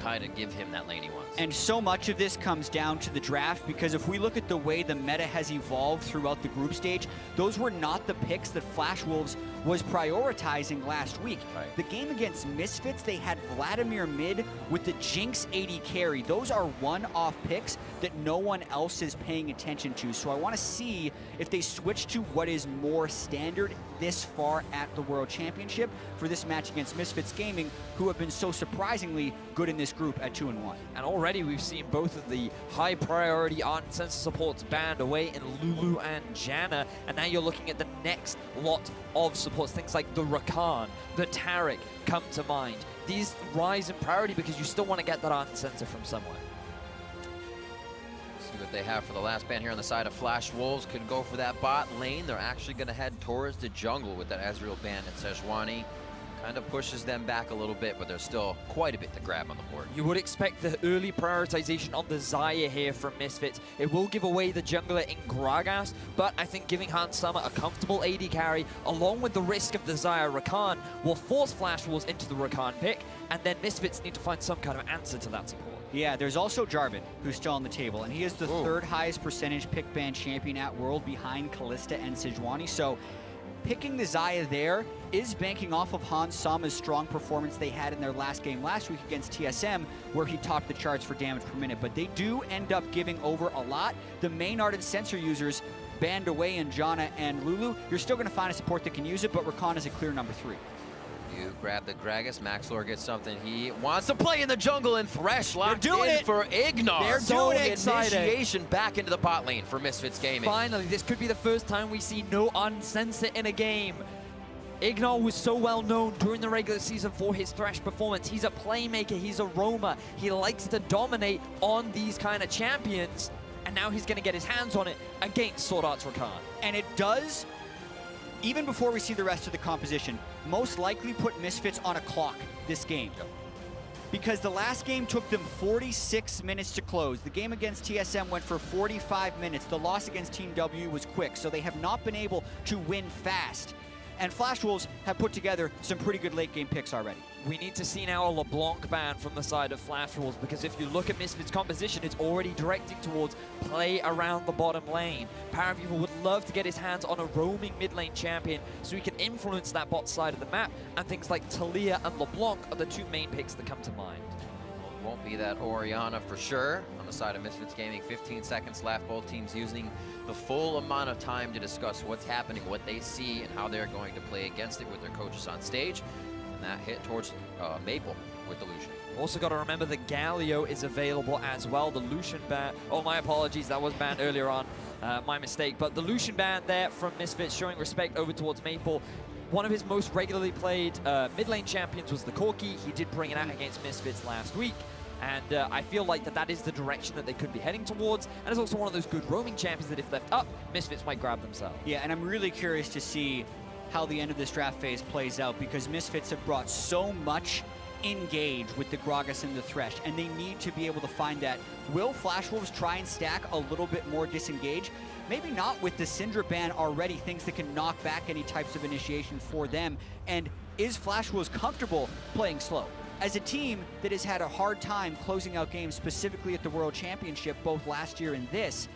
Kai to give him that lane he wants. And so much of this comes down to the draft, because if we look at the way the meta has evolved throughout the group stage, those were not the picks that Flash Wolves was prioritizing last week. Right. The game against Misfits, they had Vladimir mid with the Jinx AD carry. Those are one-off picks that no one else is paying attention to. So I want to see if they switch to what is more standard this far at the World Championship for this match against Misfits Gaming, who have been so surprisingly good in this group at 2-1. And already we've seen both of the high priority art and sensor supports banned away in Lulu and Janna, and now you're looking at the next lot of supports. Things like the Rakan, the Taric come to mind. These rise in priority because you still want to get that art and sensor from somewhere. See what they have for the last ban here on the side of Flash Wolves. Could go for that bot lane. They're actually going to head towards the jungle with that Ezreal ban and Sejuani. Kind of pushes them back a little bit, but there's still quite a bit to grab on the board. You would expect the early prioritization on the Xayah here from Misfits. It will give away the jungler in Gragas, but I think giving Hans Sama a comfortable AD carry, along with the risk of the Xayah Rakan, will force Flash Wolves into the Rakan pick, and then Misfits need to find some kind of answer to that support. Yeah, there's also Jarvan, who's still on the table, and he is the third highest percentage pick ban champion at World behind Kalista and Sejuani, so picking the Xayah there is banking off of Hans Sama's strong performance they had in their last game last week against TSM, where he topped the charts for damage per minute. But they do end up giving over a lot. The main art and sensor users banned away in Janna and Lulu. You're still going to find a support that can use it, but Rakan is a clear number 3. You grab the Gragas. Maxlor gets something he wants to play in the jungle, and Thresh locked doing in it for Ignar. They're doing it. Initiation back into the bot lane for Misfits Gaming. Finally, this could be the first time we see no unsensor in a game. Ignar was so well known during the regular season for his Thresh performance. He's a playmaker, he's a roamer. He likes to dominate on these kind of champions, and now he's going to get his hands on it against Sword Art's Rakan. And it does, even before we see the rest of the composition, most likely put Misfits on a clock this game. Because the last game took them 46 minutes to close. The game against TSM went for 45 minutes. The loss against Team W was quick, so they have not been able to win fast. And Flash Wolves have put together some pretty good late game picks already. We need to see now a LeBlanc ban from the side of Flash Wolves, because if you look at Misfits' composition, it's already directing towards play around the bottom lane. Paraviva would love to get his hands on a roaming mid lane champion so he can influence that bot side of the map, and things like Talia and LeBlanc are the two main picks that come to mind. Won't be that Orianna for sure. On the side of Misfits Gaming, 15 seconds left. Both teams using the full amount of time to discuss what's happening, what they see, and how they're going to play against it with their coaches on stage. And that hit towards Maple with the Lucian. Also got to remember that Galio is available as well. The Lucian ban, oh my apologies, that was banned earlier on, my mistake. But the Lucian ban there from Misfits, showing respect over towards Maple. One of his most regularly played mid lane champions was the Corki. He did bring it out against Misfits last week. And I feel like that is the direction that they could be heading towards. And it's also one of those good roaming champions that if left up, Misfits might grab themselves. Yeah, and I'm really curious to see how the end of this draft phase plays out, because Misfits have brought so much engage with the Gragas and the Thresh, and they need to be able to find that. Will Flash Wolves try and stack a little bit more disengage? Maybe not with the Syndra ban already, things that can knock back any types of initiation for them. And is Flash Wolves comfortable playing slow? As a team that has had a hard time closing out games, specifically at the World Championship, both last year and this,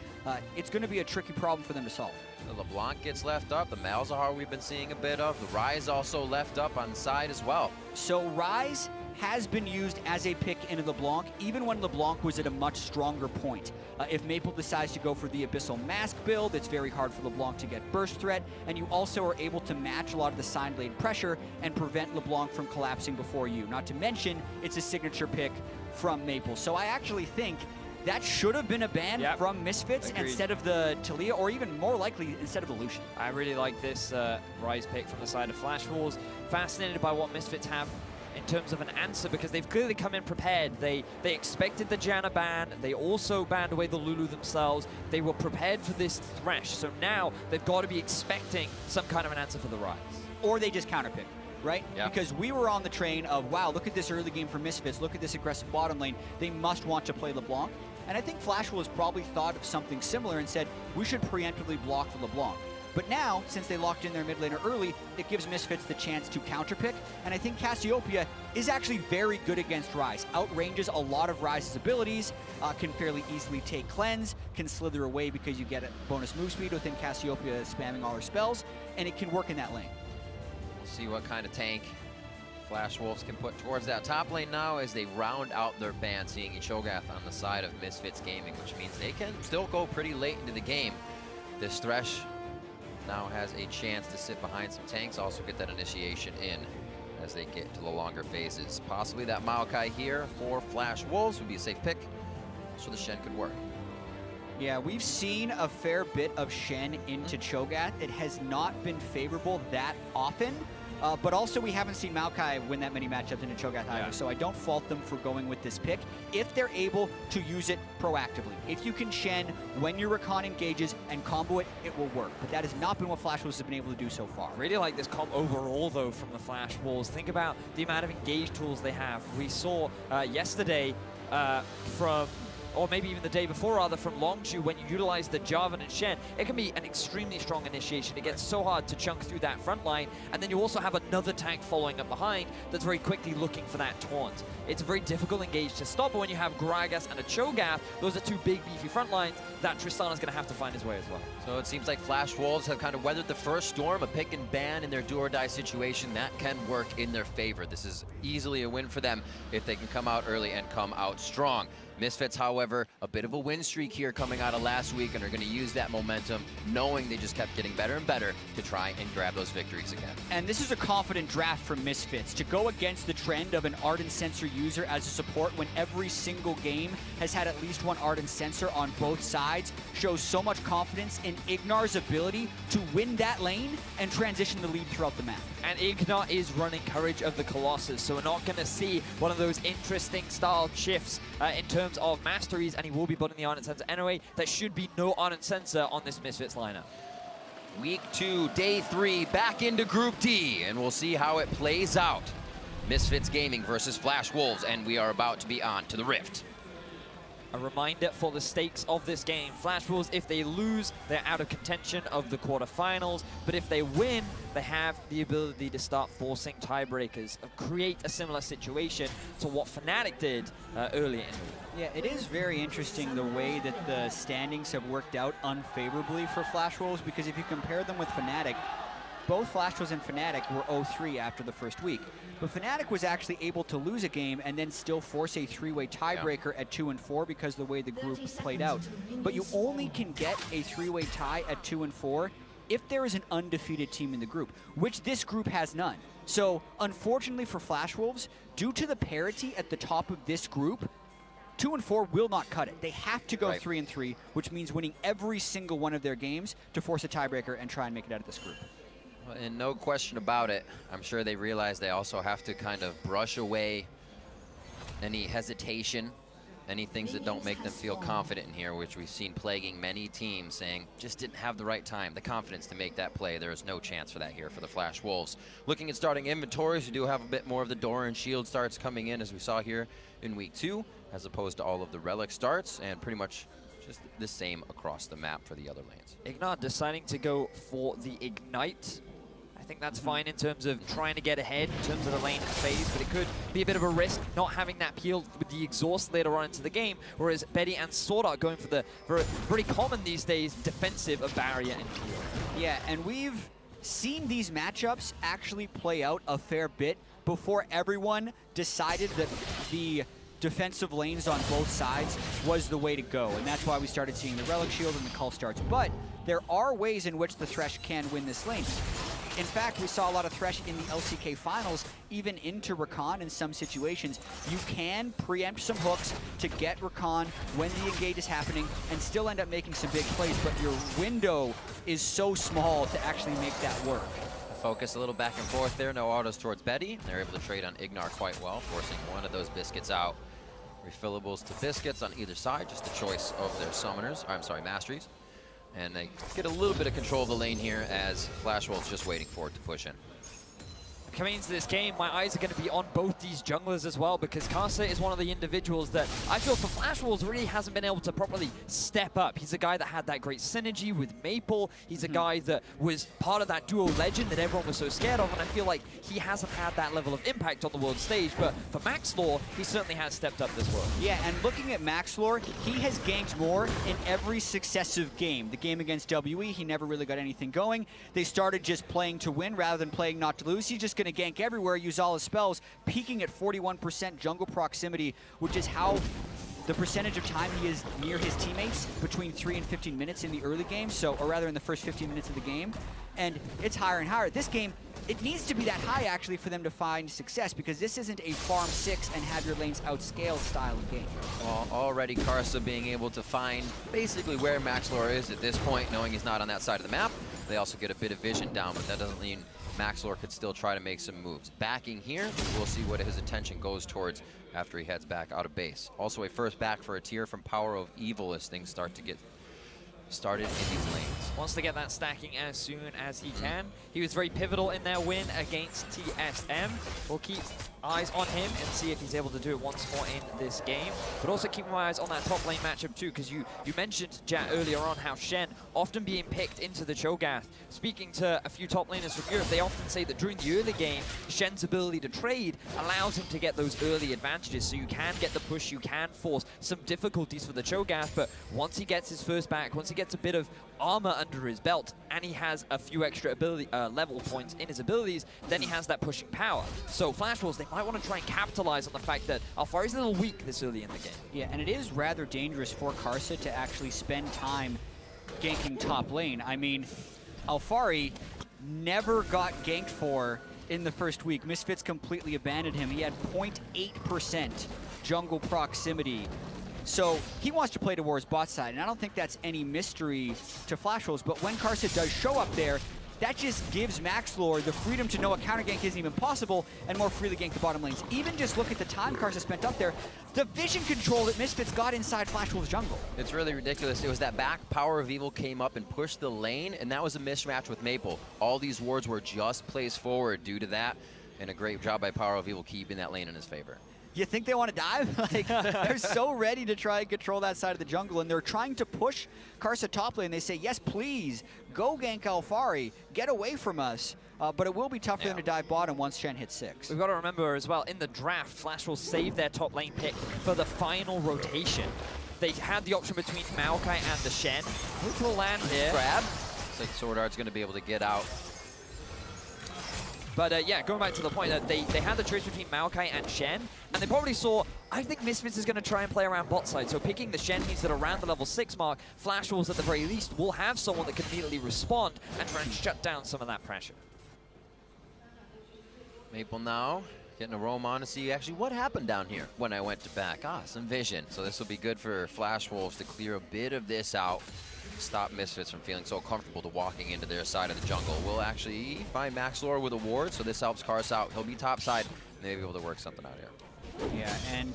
it's going to be a tricky problem for them to solve. The LeBlanc gets left up. The Malzahar we've been seeing a bit of. The Ryze also left up on the side as well. So Ryze has been used as a pick into LeBlanc, even when LeBlanc was at a much stronger point. If Maple decides to go for the Abyssal Mask build, it's very hard for LeBlanc to get burst threat, and you also are able to match a lot of the side lane pressure and prevent LeBlanc from collapsing before you. Not to mention, it's a signature pick from Maple. So I actually think that should have been a ban from Misfits instead of the Talia, or even more likely, instead of the Lucian. I really like this Ryze pick from the side of Flash Wolves. Fascinated by what Misfits have in terms of an answer, because they've clearly come in prepared. They expected the Janna ban. They also banned away the Lulu themselves. They were prepared for this Thresh. So now they've got to be expecting some kind of an answer for the Ryze. Or they just counterpick, right? Yeah. Because we were on the train of, wow, look at this early game for Misfits. Look at this aggressive bottom lane. They must want to play LeBlanc. And I think Flash Wolves probably thought of something similar and said, we should preemptively block the LeBlanc. But now, since they locked in their mid laner early, it gives Misfits the chance to counterpick. And I think Cassiopeia is actually very good against Ryze. Outranges a lot of Ryze's abilities, can fairly easily take cleanse, can slither away because you get a bonus move speed within Cassiopeia spamming all her spells, and it can work in that lane. We'll see what kind of tank Flash Wolves can put towards that top lane now as they round out their ban, seeing Cho'Gath on the side of Misfits Gaming, which means they can still go pretty late into the game. This Thresh now has a chance to sit behind some tanks, also get that initiation in as they get to the longer phases. Possibly that Maokai here for Flash Wolves would be a safe pick, so the Shen could work. Yeah, we've seen a fair bit of Shen into Cho'Gath. It has not been favorable that often, but also we haven't seen Maokai win that many matchups into Cho'Gath either, so I don't fault them for going with this pick if they're able to use it proactively. If you can Shen when your Rakan engages and combo it, it will work. But that has not been what Flash Wolves have been able to do so far. Really like this comp overall, though, from the Flash Wolves. Think about the amount of engage tools they have. We saw yesterday or maybe even the day before, rather, from Longzhu, when you utilize the Jarvan and Shen, it can be an extremely strong initiation. It gets so hard to chunk through that front line, and then you also have another tank following up behind that's very quickly looking for that taunt. It's a very difficult engage to stop, but when you have Gragas and a Cho'Gath, those are two big, beefy front lines that Tristana's going to have to find his way as well. So it seems like Flash Wolves have kind of weathered the first storm, a pick and ban in their do-or-die situation. That can work in their favor. This is easily a win for them if they can come out early and come out strong. Misfits, however, a bit of a win streak here coming out of last week, and are going to use that momentum, knowing they just kept getting better and better to try and grab those victories again. And this is a confident draft from Misfits. To go against the trend of an Ardent Sensor user as a support when every single game has had at least one Ardent Sensor on both sides shows so much confidence in Ignar's ability to win that lane and transition the lead throughout the map. And Ignar is running Courage of the Colossus, so we're not going to see one of those interesting style shifts in terms of masteries, and he will be putting the Ardent Sensor anyway. There should be no Ardent Sensor on this Misfits lineup. Week 2, day 3, back into Group D, and we'll see how it plays out. Misfits Gaming versus Flash Wolves, and we are about to be on to the Rift. A reminder for the stakes of this game. Flash Wolves, if they lose, they're out of contention of the quarterfinals. But if they win, they have the ability to start forcing tiebreakers, create a similar situation to what Fnatic did earlier in the week. Yeah, it is very interesting the way that the standings have worked out unfavorably for Flash Wolves, because if you compare them with Fnatic, both Flash Wolves and Fnatic were 0-3 after the first week. But Fnatic was actually able to lose a game and then still force a three-way tiebreaker at 2-4 because of the way the group played out. But you only can get a three-way tie at 2-4 if there is an undefeated team in the group, which this group has none. So, unfortunately for Flash Wolves, due to the parity at the top of this group, 2-4 will not cut it. They have to go 3-3, which means winning every single one of their games to force a tiebreaker and try and make it out of this group. And no question about it, I'm sure they realize they also have to kind of brush away any hesitation, any things that don't make them feel confident in here, which we've seen plaguing many teams, saying just didn't have the right time, the confidence to make that play. There is no chance for that here for the Flash Wolves. Looking at starting inventories, we do have a bit more of the Door and Shield starts coming in, as we saw here in Week 2, as opposed to all of the Relic starts, and pretty much just the same across the map for the other lanes. Ignar deciding to go for the Ignite. I think that's fine in terms of trying to get ahead in terms of the lane phase, but it could be a bit of a risk not having that peel with the exhaust later on into the game, whereas Betty and Sword Art going for the very common these days defensive of barrier and peel. Yeah, and we've seen these matchups actually play out a fair bit before everyone decided that the defensive lanes on both sides was the way to go, and that's why we started seeing the Relic Shield and the Cull starts. But there are ways in which the Thresh can win this lane. In fact, we saw a lot of Thresh in the LCK finals, even into Rakan in some situations. You can preempt some hooks to get Rakan when the engage is happening and still end up making some big plays, but your window is so small to actually make that work. Focus a little back and forth there, no autos towards Betty. They're able to trade on Ignar quite well, forcing one of those biscuits out. Refillables to biscuits on either side, just a choice of their summoners, or I'm sorry, masteries. And they get a little bit of control of the lane here as Flash Wolves just waiting for it to push in. coming into this game, my eyes are going to be on both these junglers as well, because Karsa is one of the individuals that I feel for Flash Wolves really hasn't been able to properly step up. He's a guy that had that great synergy with Maple. He's a guy that was part of that duo legend that everyone was so scared of, and I feel like he hasn't had that level of impact on the world stage. But for Maxlore, he certainly has stepped up this world. Yeah, and looking at Maxlore, he has ganked more in every successive game. The game against WE, he never really got anything going. They started just playing to win rather than playing not to lose. He's just going to gank everywhere, use all his spells, peaking at 41% jungle proximity, which is how the percentage of time he is near his teammates between 3 and 15 minutes in the early game, so, or rather in the first 15 minutes of the game. And it's higher and higher. This game, it needs to be that high actually for them to find success, because this isn't a farm 6 and have your lanes outscaled style of game. Well, already Karsa being able to find basically where Maxlore is at this point, knowing he's not on that side of the map. They also get a bit of vision down, but that doesn't mean Maxlore could still try to make some moves. Backing here, we'll see what his attention goes towards after he heads back out of base. Also a first back for a tier from Power of Evil as things start to get started in these lanes. Wants to get that stacking as soon as he can. He was very pivotal in their win against TSM. We'll keep eyes on him and see if he's able to do it once more in this game. But also keep my eyes on that top lane matchup too, because you mentioned, Jat, earlier on how Shen often being picked into the Cho'Gath. Speaking to a few top laners from Europe, they often say that during the early game, Shen's ability to trade allows him to get those early advantages. So you can get the push, you can force some difficulties for the Cho'Gath, but once he gets his first back, once he gets a bit of armor under his belt, and he has a few extra ability level points in his abilities, then he has that pushing power. So Flash Wolves, they might want to try and capitalize on the fact that Alfari's a little weak this early in the game. Yeah, and it is rather dangerous for Karsa to actually spend time ganking top lane. I mean, Alfari never got ganked for in the first week. Misfits completely abandoned him. He had 0.8% jungle proximity. So he wants to play towards bot side, and I don't think that's any mystery to Flash Wolves, but when Karsa does show up there, that just gives Maxlore the freedom to know a counter gank isn't even possible and more freely gank the bottom lanes. Even just look at the time Karsa spent up there, the vision control that Misfits got inside Flash Wolves jungle. It's really ridiculous. It was that back Power of Evil came up and pushed the lane, and that was a mismatch with Maple. All these wards were just placed forward due to that, and a great job by Power of Evil keeping that lane in his favor. You think they want to dive? Like, they're so ready to try and control that side of the jungle, and they're trying to push Karsa top lane. They say, yes, please, go gank Alfari, get away from us. But it will be tough for them to dive bottom once Shen hits 6. We've got to remember as well, in the draft, Flash will save their top lane pick for the final rotation. They had the option between Maokai and the Shen. Which will land here. Grab. Looks like Sword Art's going to be able to get out. But yeah, going back to the point that they had the choice between Maokai and Shen, and they probably saw, I think Misfits is going to try and play around bot side, so picking the Shen means that around the level 6 mark, Flash Wolves at the very least will have someone that can immediately respond and try and shut down some of that pressure. Maple now getting a roam on to see actually what happened down here when I went to back. Some vision. So this will be good for Flash Wolves to clear a bit of this out. Stop Misfits from feeling so comfortable to walking into their side of the jungle. We'll actually find Maxlore with a ward, so this helps Karsa out. He'll be top side, and they'll be able to work something out here. Yeah, and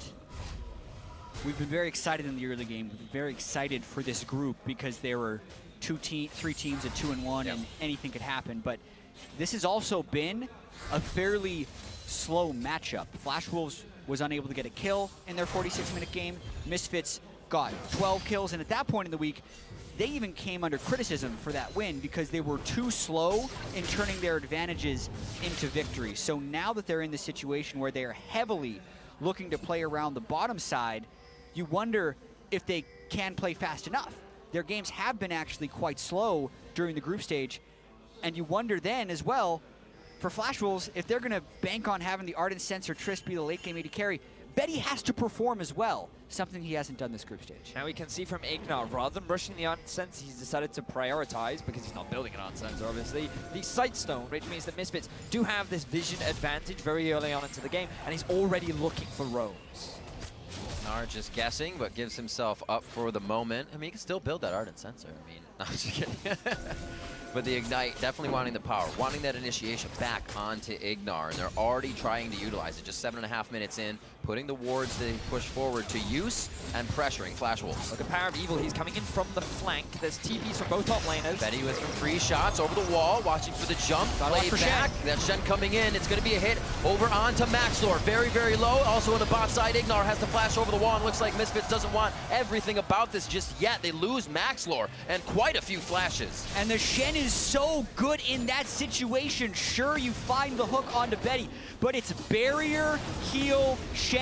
we've been very excited in the early game. We've been very excited for this group because there were three teams at 2-1, and anything could happen. But this has also been a fairly slow matchup. Flash Wolves was unable to get a kill in their 46-minute game. Misfits got 12 kills, and at that point in the week, they even came under criticism for that win because they were too slow in turning their advantages into victory. So now that they're in the situation where they are heavily looking to play around the bottom side, you wonder if they can play fast enough. Their games have been actually quite slow during the group stage, and you wonder then as well, for Flash Wolves, if they're going to bank on having the Ardent Sense or Trist be the late game AD carry, Betty has to perform as well, something he hasn't done this group stage. Now we can see from Ignar, rather than rushing the Ardent Sense, he's decided to prioritize, because he's not building an Ardent Sense, obviously, the Sightstone, which means that Misfits do have this vision advantage very early on into the game, and he's already looking for roams. Ignar just guessing, but gives himself up for the moment. I mean, he can still build that Ardent Sensor. I mean, I'm just kidding. But the Ignite, definitely wanting the power, wanting that initiation back onto Ignar, and they're already trying to utilize it. Just 7.5 minutes in, putting the wards they push forward to use and pressuring Flash Wolves. Look at Power of Evil, he's coming in from the flank. There's TPs from both top laners. Betty with some free shots over the wall, watching for the jump. Play back. That's Shen coming in. It's going to be a hit over onto Maxlor. Very, very low. Also on the bot side, Ignar has to flash over the wall, and looks like Misfits doesn't want everything about this just yet. They lose Maxlor and quite a few flashes. And the Shen is so good in that situation. Sure, you find the hook onto Betty, but it's barrier, heal, Shen.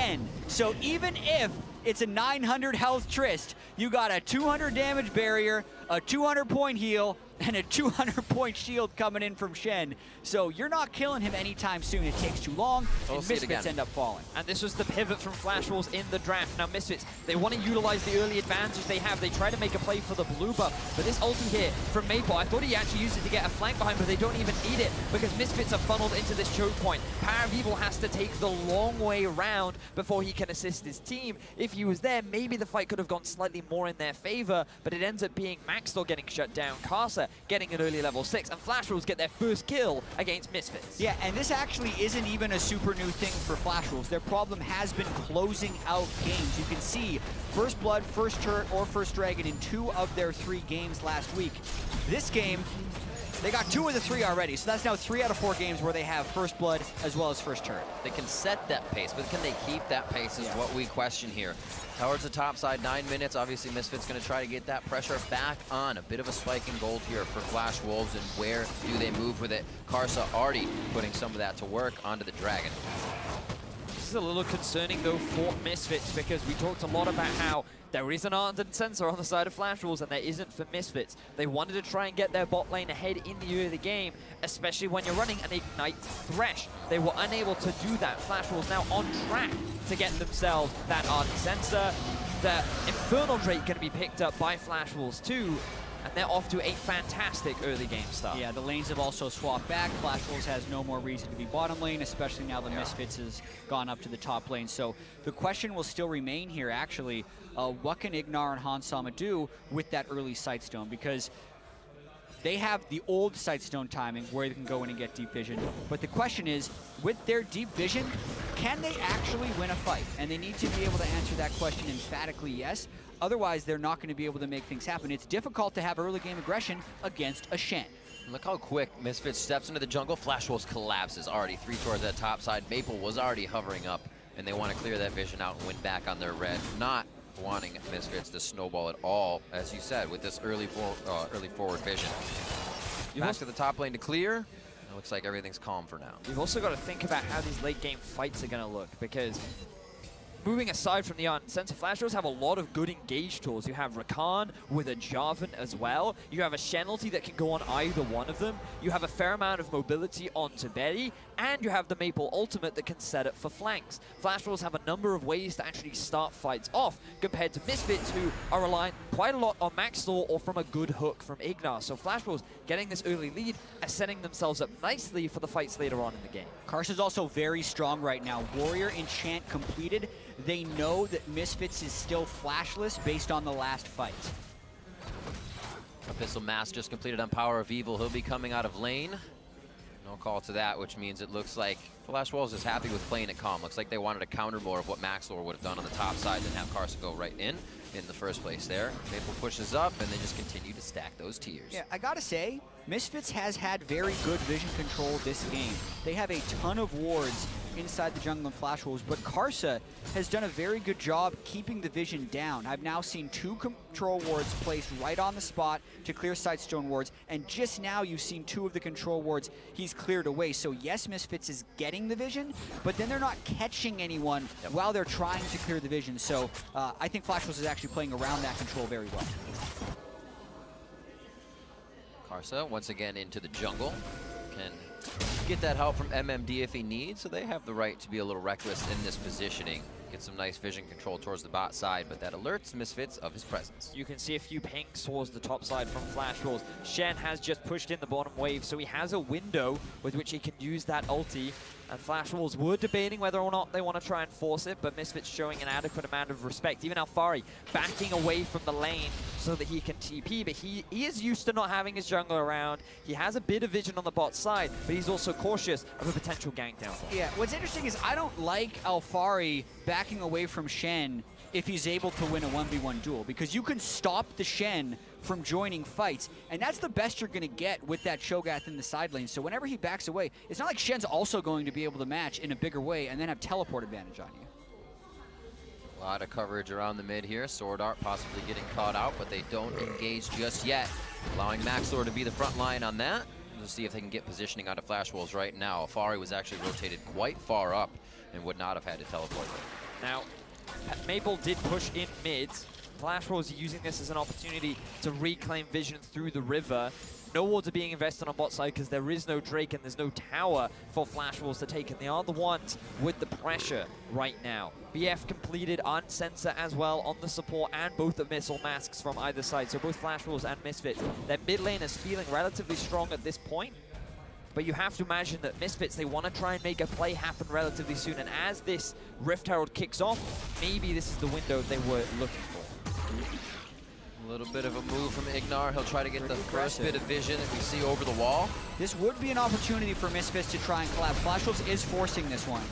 So even if it's a 900 health Trist, you got a 200 damage barrier, a 200 point heal, and a 200 point shield coming in from Shen. So you're not killing him anytime soon. It takes too long, and Misfits end up falling. And this was the pivot from Flash Wolves in the draft. Now Misfits, they want to utilize the early advantage they have. They try to make a play for the blue buff, but this ulti here from Maple, I thought he actually used it to get a flank behind, but they don't even need it because Misfits are funneled into this choke point. Power of Evil has to take the long way around before he can assist his team. If he was there, maybe the fight could have gone slightly more in their favor, but it ends up being Maxtor getting shut down, Karsa getting an early level 6, and Flash Wolves get their first kill against Misfits. Yeah, and this actually isn't even a super new thing for Flash Wolves. Their problem has been closing out games. You can see first blood, first turret, or first dragon in 2 of their 3 games last week. This game, they got 2 of the 3 already, so that's now 3 out of 4 games where they have first blood as well as first turret. They can set that pace, but can they keep that pace is what we question here. Towards the top side, 9 minutes. Obviously, Misfits going to try to get that pressure back on. A bit of a spike in gold here for Flash Wolves, and where do they move with it? Karsa already putting some of that to work onto the Dragon. This is a little concerning, though, for Misfits, because we talked a lot about how there is an ardent sensor on the side of Flash Wolves, and there isn't for Misfits. They wanted to try and get their bot lane ahead in the early game, especially when you're running an Ignite Thresh. They were unable to do that. Flash Wolves now on track to get themselves that ardent sensor. The Infernal Drake going to be picked up by Flash Wolves too, and they're off to a fantastic early game start. Yeah, the lanes have also swapped back. Flash Wolves has no more reason to be bottom lane, especially now the Misfits has gone up to the top lane. So the question will still remain here, actually, what can Ignar and Hansama do with that early Sightstone? Because they have the old Sightstone timing where they can go in and get deep vision. But the question is, with their deep vision, can they actually win a fight? And they need to be able to answer that question emphatically yes. Otherwise, they're not going to be able to make things happen. It's difficult to have early game aggression against a Shen. Look how quick Misfits steps into the jungle. Flash Wolves collapses. Already 3 towards that top side. Maple was already hovering up, and they want to clear that vision out and win back on their red. Not wanting Misfits to snowball at all, as you said, with this early forward vision. Back to the top lane to clear. It looks like everything's calm for now. You've also got to think about how these late game fights are going to look, because moving aside from the ardent sensor, Flash Wolves have a lot of good engage tools. You have Rakan with a Jarvan as well. You have a Shen ulti that can go on either one of them. You have a fair amount of mobility onto Betty, and you have the Maple ultimate that can set it for flanks. Flash Wolves have a number of ways to actually start fights off compared to Misfits, who are relying quite a lot on Maxtor or from a good hook from Ignar. So Flash Wolves getting this early lead are setting themselves up nicely for the fights later on in the game. Karsa's also very strong right now. Warrior enchant completed. They know that Misfits is still flashless based on the last fight. Abyssal Mass just completed on Power of Evil. He'll be coming out of lane. No call to that, which means it looks like Flash Wolves is happy with playing it calm. Looks like they wanted a counter more of what Maxlor would have done on the top side than have Karsa go right in the first place there. Maple pushes up, and they just continue to stack those tiers. Yeah, I gotta say, Misfits has had very good vision control this game. They have a ton of wards inside the jungle and Flash Wolves, but Karsa has done a very good job keeping the vision down. I've now seen 2 control wards placed right on the spot to clear Sightstone wards, and just now you've seen 2 of the control wards he's cleared away. So yes, Misfits is getting the vision, but then they're not catching anyone while they're trying to clear the vision. So I think Flash Wolves is actually playing around that control very well. Karsa once again into the jungle. Can get that help from MMD if he needs, so they have the right to be a little reckless in this positioning. Get some nice vision control towards the bot side, but that alerts Misfits of his presence. You can see a few pings towards the top side from Flash Wolves. Shen has just pushed in the bottom wave, so he has a window with which he can use that ulti. And Flash Wolves were debating whether or not they want to try and force it, but Misfits showing an adequate amount of respect. Even Alfari backing away from the lane so that he can TP, but he is used to not having his jungler around. He has a bit of vision on the bot side, but he's also cautious of a potential gank downfall. Yeah, what's interesting is I don't like Alfari backing away from Shen if he's able to win a 1v1 duel, because you can stop the Shen from joining fights, and that's the best you're going to get with that Cho'Gath in the side lane. So whenever he backs away, it's not like Shen's also going to be able to match in a bigger way and then have teleport advantage on you. A lot of coverage around the mid here. Sword Art possibly getting caught out, but they don't engage just yet, allowing Maxlor to be the front line on that. We'll see if they can get positioning out of Flash Wolves right now. Alfari was actually rotated quite far up and would not have had to teleport there. Now, Maple did push in mid. Flash Wolves are using this as an opportunity to reclaim vision through the river. No wards are being invested on bot side because there is no Drake and there's no tower for Flash Wolves to take, and they are the ones with the pressure right now. BF completed Unsensor as well on the support and both the missile masks from either side. So both Flash Wolves and Misfits, their mid lane is feeling relatively strong at this point. But you have to imagine that Misfits, they want to try and make a play happen relatively soon. And as this Rift Herald kicks off, maybe this is the window they were looking for. A little bit of a move from Ignar. He'll try to get the first bit of vision that we see over the wall. This would be an opportunity for Misfits to try and collab. Flash Wolves is forcing this one.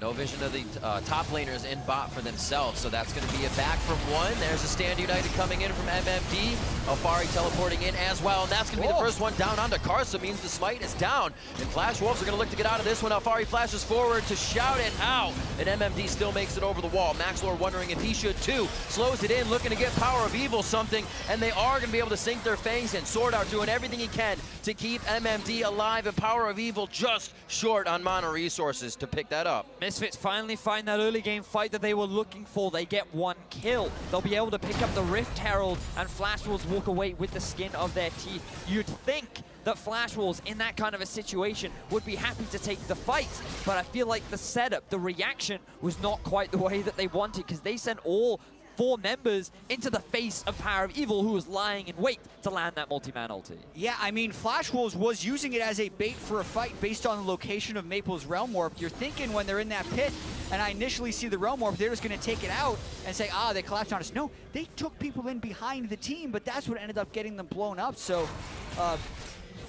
No vision of the top laners in bot for themselves, so that's going to be a back from one. There's a Stand United coming in from MMD. Alfari teleporting in as well, and that's going to be the first one down onto Karsa, means the smite is down. And Flash Wolves are going to look to get out of this one. Alfari flashes forward to shout it out, and MMD still makes it over the wall. Maxlor wondering if he should too. Slows it in, looking to get Power of Evil something, and they are going to be able to sink their fangs in. Sword Art doing everything he can to keep MMD alive, and Power of Evil just short on mana resources to pick that up. Misfits finally find that early game fight that they were looking for. They get one kill. They'll be able to pick up the Rift Herald, and Flash Wolves walk away with the skin of their teeth. You'd think that Flash Wolves in that kind of a situation would be happy to take the fight, but I feel like the setup, the reaction was not quite the way that they wanted, because they sent all 4 members into the face of Power of Evil, who was lying in wait to land that multi-man ulti. Yeah, I mean, Flash Wolves was using it as a bait for a fight based on the location of Maple's Realm Warp. You're thinking when they're in that pit, and I initially see the Realm Warp, they're just going to take it out and say, ah, they collapsed on us. No, they took people in behind the team, but that's what ended up getting them blown up. So,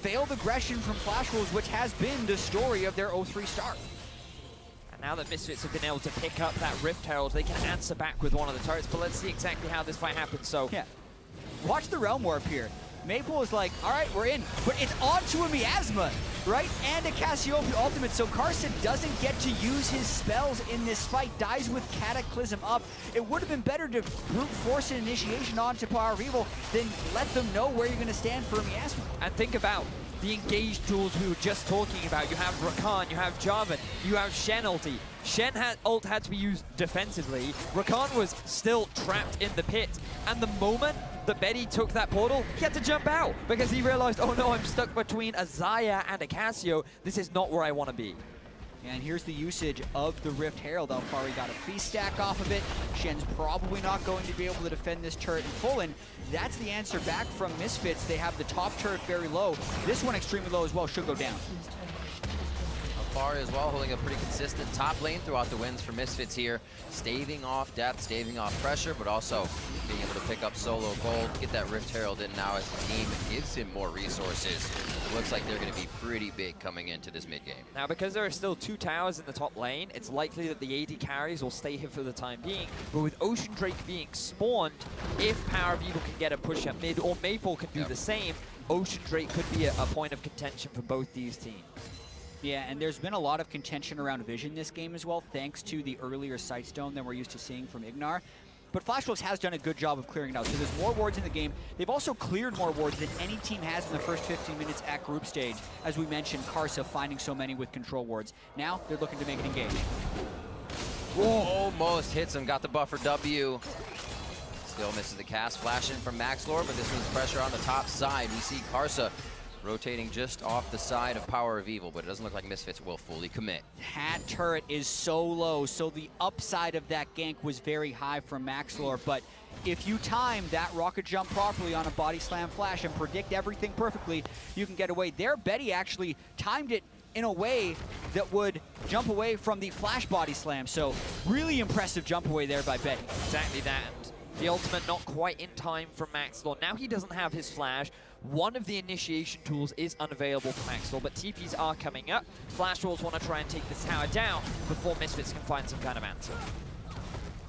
failed aggression from Flash Wolves, which has been the story of their 0-3 start. Now that Misfits have been able to pick up that Rift Herald, they can answer back with one of the turrets, but let's see exactly how this fight happens. So, yeah, watch the Realm Warp here. Maple is like, all right, we're in, but it's onto a Miasma, right? And a Cassiopeia ultimate, so Karsa doesn't get to use his spells in this fight, dies with Cataclysm up. It would have been better to brute force an initiation onto Power of Evil than let them know where you're going to stand for a Miasma. And think about the engaged duels we were just talking about. You have Rakan, you have Jarvan, you have Shen ulti. Shen ult had to be used defensively. Rakan was still trapped in the pit. And the moment that Betty took that portal, he had to jump out because he realized, oh no, I'm stuck between a Xayah and a Cassio. This is not where I want to be. And here's the usage of the Rift Herald. Alfari got a feast stack off of it. Shen's probably not going to be able to defend this turret in full, and that's the answer back from Misfits. They have the top turret very low. This one extremely low as well, should go down. Alfari as well, holding a pretty consistent top lane throughout the wins for Misfits here. Staving off death, staving off pressure, but also being able to pick up solo gold, get that Rift Herald in now as the team. It gives him more resources. It looks like they're going to be pretty big coming into this mid-game. Now, because there are still 2 towers in the top lane, it's likely that the AD carries will stay here for the time being. But with Ocean Drake being spawned, if Power of Evil can get a push at mid, or Maple can do the same, Ocean Drake could be a point of contention for both these teams. Yeah, and there's been a lot of contention around vision this game as well, thanks to the earlier Sightstone than we're used to seeing from Ignar. But Flash Wolves has done a good job of clearing it out. So there's more wards in the game. They've also cleared more wards than any team has in the first 15 minutes at group stage. As we mentioned, Karsa finding so many with control wards. Now they're looking to make it engage. Whoa. Almost hits him, got the buffer W. Still misses the cast, flashing from Maxlor, but this means pressure on the top side. We see Karsa rotating just off the side of Power of Evil, but it doesn't look like Misfits will fully commit. That turret is so low, so the upside of that gank was very high from Maxlor, but if you time that rocket jump properly on a body slam flash and predict everything perfectly, you can get away. There, Betty actually timed it in a way that would jump away from the flash body slam. So really impressive jump away there by Betty. Exactly that. And the ultimate not quite in time from Maxlor. Now he doesn't have his flash. One of the initiation tools is unavailable for Maxlor, but TPs are coming up. Flash Wolves want to try and take this tower down before Misfits can find some kind of answer.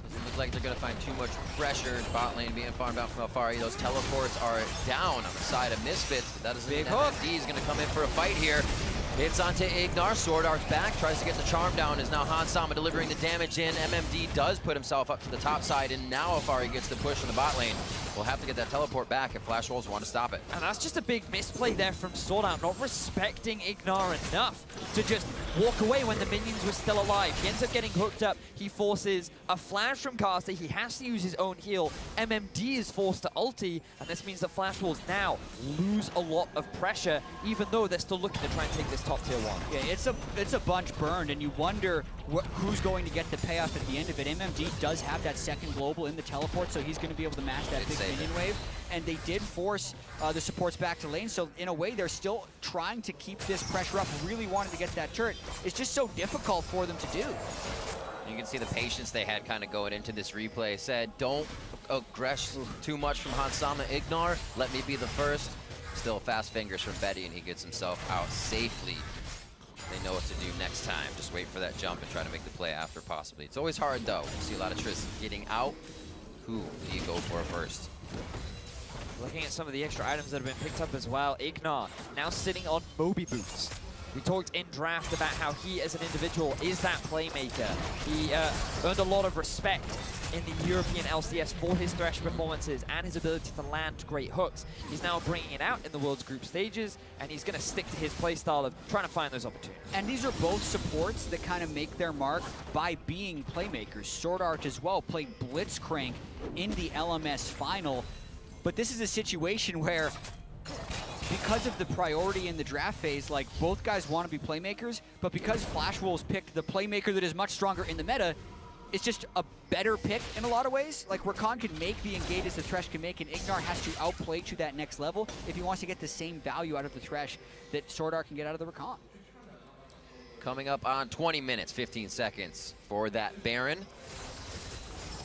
Doesn't look like they're going to find too much pressure. Bot lane being farmed out from Alfari. Those teleports are down on the side of Misfits, but that doesn't mean MMD is going to come in for a fight here. Hits onto Ignar, Sword Art's back, tries to get the charm down, is now Hans Sama delivering the damage in. MMD does put himself up to the top side, and now Alfari gets the push in the bot lane. We'll have to get that teleport back if Flash Wolves want to stop it. And that's just a big misplay there from Sword Art, not respecting Ignar enough to just walk away when the minions were still alive. He ends up getting hooked up. He forces a flash from Caster. He has to use his own heal. MMD is forced to ulti, and this means the Flash Wolves now lose a lot of pressure, even though they're still looking to try and take this top tier 1. Yeah, it's a bunch burned, and you wonder who's going to get the payoff at the end of it. MMD does have that second global in the teleport, so he's going to be able to match that big minion wave. And they did force the supports back to lane, so in a way they're still trying to keep this pressure up, really wanting to get that turret. It's just so difficult for them to do. You can see the patience they had kind of going into this replay. Said, don't aggress too much from Hans Sama. Ignar, let me be the first. Still fast fingers from Betty, and he gets himself out safely. They know what to do next time. Just wait for that jump and try to make the play after, possibly. It's always hard, though. You see a lot of Triss getting out. Who do you go for first? Looking at some of the extra items that have been picked up as well. Ignar now sitting on Moby Boots. We talked in draft about how he as an individual is that playmaker. He earned a lot of respect in the European LCS for his Thresh performances and his ability to land great hooks. He's now bringing it out in the World's group stages, and he's going to stick to his playstyle of trying to find those opportunities. And these are both supports that kind of make their mark by being playmakers. Sword Art as well played Blitzcrank in the LMS final, but this is a situation where because of the priority in the draft phase, like, both guys want to be playmakers, but because Flash Wolves picked the playmaker that is much stronger in the meta, it's just a better pick in a lot of ways. Like, Rakan can make the engages the Thresh can make, and Ignar has to outplay to that next level if he wants to get the same value out of the Thresh that Sword Art can get out of the Rakan. Coming up on 20 minutes, 15 seconds for that Baron.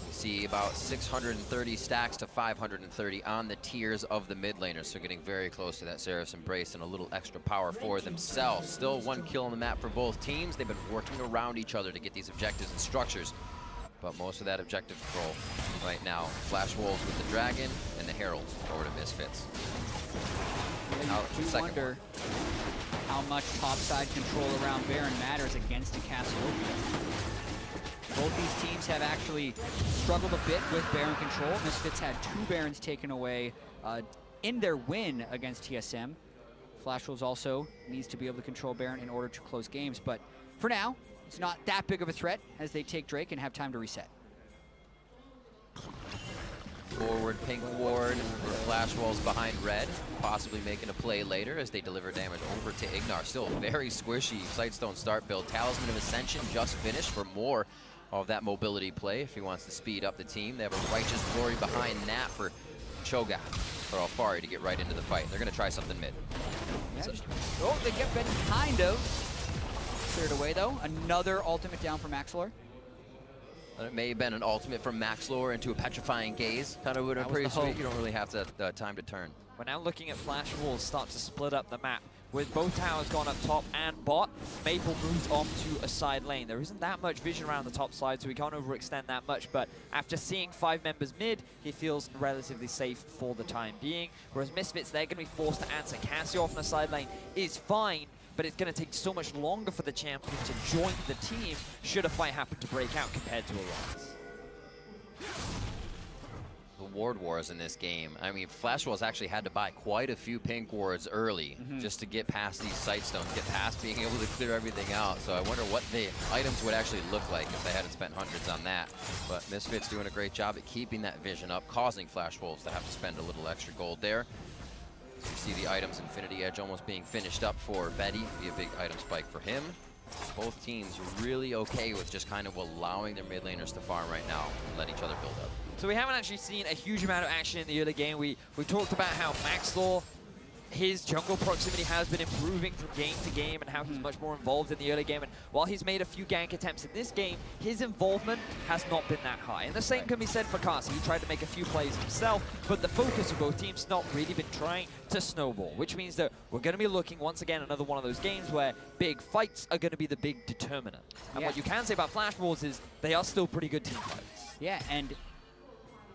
See about 630 stacks to 530 on the tiers of the mid laners, so getting very close to that Seraph's Embrace and a little extra power for themselves. Still one kill on the map for both teams. They've been working around each other to get these objectives and structures, but most of that objective control right now, Flash Wolves with the Dragon and the Heralds over to Misfits. You wonder how much topside control around Baron matters against a Cassiopeia. Both these teams have actually struggled a bit with Baron control. Misfits had 2 Barons taken away in their win against TSM. Flash Wolves also needs to be able to control Baron in order to close games, but for now, it's not that big of a threat as they take Drake and have time to reset. Forward pink ward for Flash Wolves behind red, possibly making a play later as they deliver damage over to Ignar. Still very squishy Sightstone start build. Talisman of Ascension just finished for more of that mobility play if he wants to speed up the team. They have a Righteous Glory behind that for Cho'Gath or Alfari to get right into the fight. They're going to try something mid. Yeah, oh, they get Betty kind of cleared away, though. Another ultimate down for Maxlor. It may have been an ultimate from Maxlor into a Petrifying Gaze. Kind of would have been pretty sweet. You don't really have to, time to turn. We're now looking at Flash Wolves start to split up the map. With both towers gone up top and bot, Maple moved on to a side lane. There isn't that much vision around the top side, so we can't overextend that much, but after seeing 5 members mid, he feels relatively safe for the time being. Whereas Misfits, they're going to be forced to answer. Cassio off on the side lane is fine, but it's going to take so much longer for the champion to join the team should a fight happen to break out compared to a Rise. The ward wars in this game. I mean, Flash Wolves actually had to buy quite a few pink wards early just to get past these Sightstones, get past being able to clear everything out. So I wonder what the items would actually look like if they hadn't spent hundreds on that. But Misfits doing a great job at keeping that vision up, causing Flash Wolves to have to spend a little extra gold there. So you see the items Infinity Edge almost being finished up for Betty. Be a big item spike for him. Both teams really okay with just kind of allowing their mid laners to farm right now and let each other build up. So we haven't actually seen a huge amount of action in the early game. We talked about how Maxlor his jungle proximity has been improving from game to game and how he's much more involved in the early game. And while he's made a few gank attempts in this game, his involvement has not been that high. And the same can be said for Kasi. He tried to make a few plays himself, but the focus of both teams not really been trying to snowball, which means that we're going to be looking, once again, another one of those games where big fights are going to be the big determinant. And what you can say about Flash Wolves is they are still pretty good team fights. Yeah, and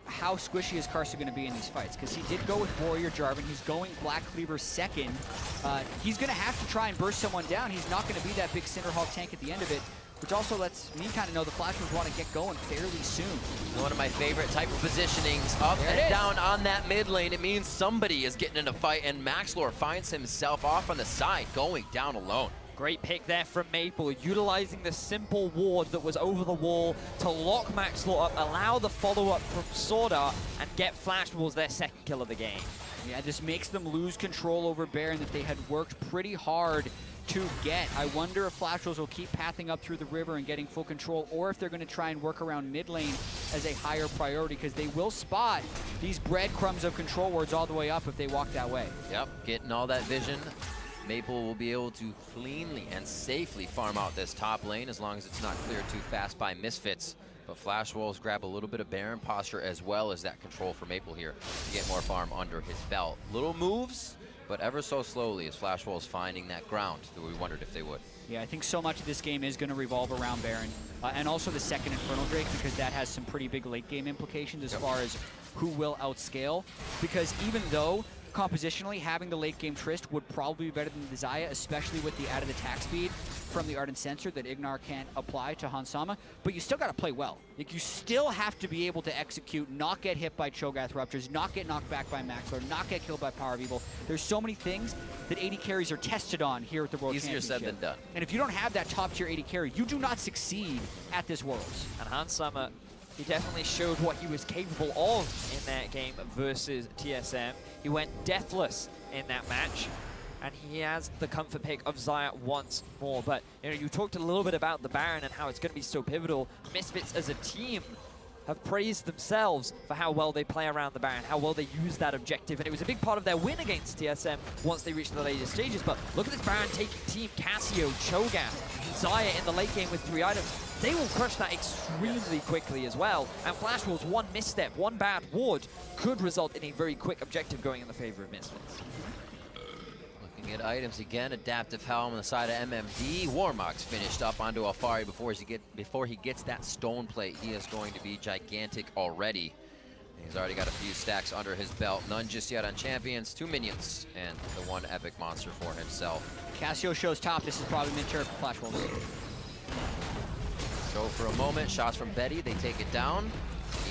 how squishy is Karsa going to be in these fights? Because he did go with Warrior Jarvan. He's going Black Cleaver second. He's going to have to try and burst someone down. He's not going to be that big Cinderhawk tank at the end of it, which also lets me kind of know the Flashers want to get going fairly soon. One of my favorite type of positionings, up and down on that mid lane. It means somebody is getting in a fight, and Maxlor finds himself off on the side, going down alone. Great pick there from Maple, utilizing the simple ward that was over the wall to lock Maxlor up, allow the follow-up from Swordart, and get Flash Wolves their second kill of the game. Yeah, this makes them lose control over Baron that they had worked pretty hard to get. I wonder if Flash Wolves will keep pathing up through the river and getting full control, or if they're going to try and work around mid lane as a higher priority, because they will spot these breadcrumbs of control wards all the way up if they walk that way. Yep, getting all that vision. Maple will be able to cleanly and safely farm out this top lane as long as it's not cleared too fast by Misfits. But Flash Wolves grab a little bit of Baron posture as well as that control for Maple here to get more farm under his belt. Little moves, but ever so slowly as Flash Wolves finding that ground that we wondered if they would. Yeah, I think so much of this game is going to revolve around Baron. And also the second Infernal Drake, because that has some pretty big late game implications as far as who will outscale. Because even though compositionally, having the late game Trist would probably be better than the Xayah, especially with the added attack speed from the Ardent Sensor that Ignar can't apply to Hansama. But you still got to play well. Like, you still have to be able to execute, not get hit by Cho'Gath Ruptures, not get knocked back by Maxlor, not get killed by Power of Evil. There's so many things that AD carries are tested on here at the World Championship. Easier said than done. And if you don't have that top tier AD carry, you do not succeed at this Worlds. And Hansama, he definitely showed what he was capable of in that game versus TSM. He went deathless in that match, and he has the comfort pick of Xayah once more. But you know, you talked a little bit about the Baron and how it's going to be so pivotal. Misfits as a team have praised themselves for how well they play around the Baron, how well they use that objective, and it was a big part of their win against TSM once they reached the later stages. But look at this Baron taking team Cassio, Cho'Gath, Xayah in the late game with 3 items. They will crush that extremely quickly as well, and Flash Wolves, one misstep, one bad ward could result in a very quick objective going in the favor of Misfits. Looking at items again, Adaptive Helm on the side of MMD. Warmox finished up onto Alfari before he gets that stone plate. He is going to be gigantic already. He's already got a few stacks under his belt. None just yet on champions, 2 minions, and the 1 epic monster for himself. Cassio shows top. This is probably mid-turf for Flash Wolves. Go for a moment, shots from Betty, they take it down.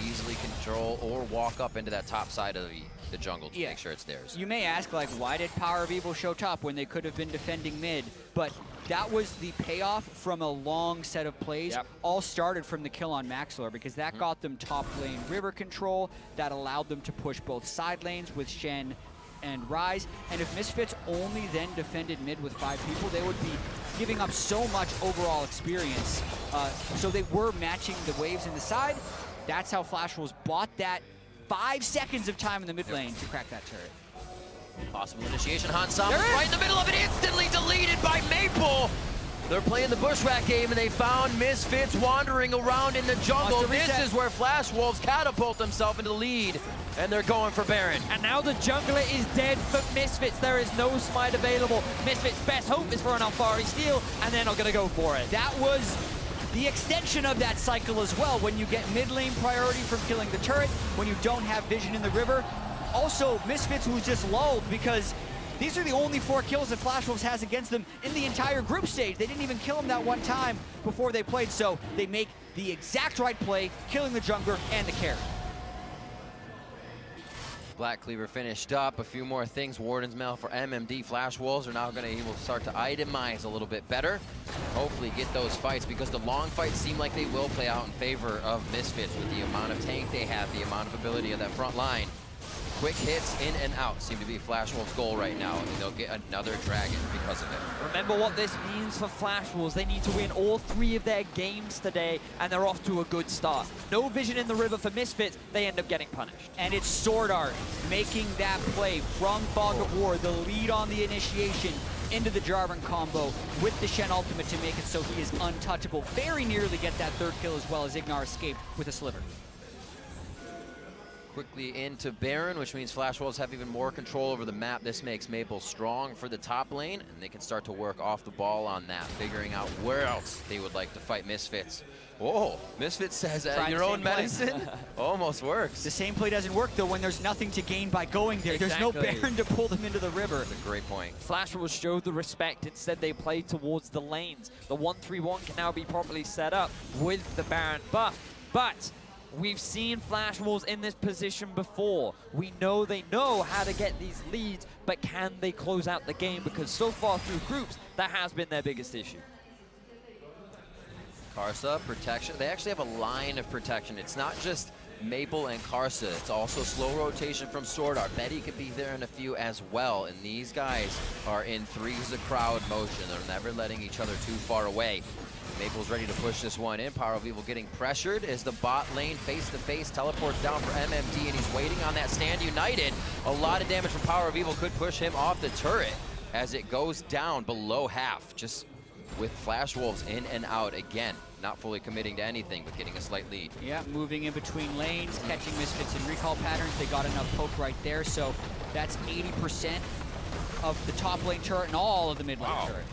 Easily control or walk up into that top side of the jungle to make sure it's theirs. You may ask, like, why did Power of Evil show top when they could have been defending mid? But that was the payoff from a long set of plays. All started from the kill on Maxlor, because that got them top lane river control. That allowed them to push both side lanes with Shen and Rise. And if Misfits only then defended mid with 5 people, they would be giving up so much overall experience. So they were matching the waves in the side. That's how Flash Wolves bought that 5 seconds of time in the mid lane to crack that turret. Possible initiation, Hansama right in the middle of it, instantly deleted by Maple. They're playing the Bushwhack game, and they found Misfits wandering around in the jungle. This is where Flash Wolves catapult themselves into the lead, and they're going for Baron. And now the jungler is dead for Misfits. There is no smite available. Misfits' best hope is for an Alfari steal, and they're not going to go for it. That was the extension of that cycle as well. When you get mid lane priority from killing the turret, when you don't have vision in the river. Also, Misfits was just lulled because these are the only 4 kills that Flash Wolves has against them in the entire group stage. They didn't even kill him that one time before they played, so they make the exact right play, killing the jungler and the carry. Black Cleaver finished up. A few more things. Warden's Mail for MMD. Flash Wolves are now going to start to itemize a little bit better. Hopefully get those fights, because the long fights seem like they will play out in favor of Misfits with the amount of tank they have, the amount of ability of that front line. Quick hits in and out seem to be Flash Wolves' goal right now, and they'll get another dragon because of it. Remember what this means for Flash Wolves. They need to win all 3 of their games today, and they're off to a good start. No vision in the river for Misfits. They end up getting punished. And it's Sword Art making that play from Fog of War, the lead on the initiation into the Jarvan combo with the Shen ultimate to make it so he is untouchable. Very nearly get that 3rd kill as well as Ignar escaped with a sliver. Quickly into Baron, which means Flash Wolves have even more control over the map. This makes Maple strong for the top lane, and they can start to work off the ball on that, figuring out where else they would like to fight Misfits. Whoa, Misfits says your own medicine almost works. The same play doesn't work, though, when there's nothing to gain by going there. Exactly. There's no Baron to pull them into the river. That's a great point. Flash Wolves showed the respect. Instead, they played towards the lanes. The 1-3-1 can now be properly set up with the Baron buff, but we've seen Flash Wolves in this position before. We know they know how to get these leads, but can they close out the game? Because so far through groups, that has been their biggest issue. Karsa, protection. They actually have a line of protection. It's not just Maple and Karsa. It's also slow rotation from Sword Art. Betty could be there in a few as well. And these guys are in threes of crowd motion. They're never letting each other too far away. Maple's ready to push this one in. Power of Evil getting pressured as the bot lane face-to-face teleports down for MMD, and he's waiting on that stand united. A lot of damage from Power of Evil could push him off the turret as it goes down below half. Just with Flash Wolves in and out again. Not fully committing to anything, but getting a slight lead. Yeah, moving in between lanes, catching Misfits in recall patterns. They got enough poke right there, so that's 80% of the top lane turret and all of the mid lane turret.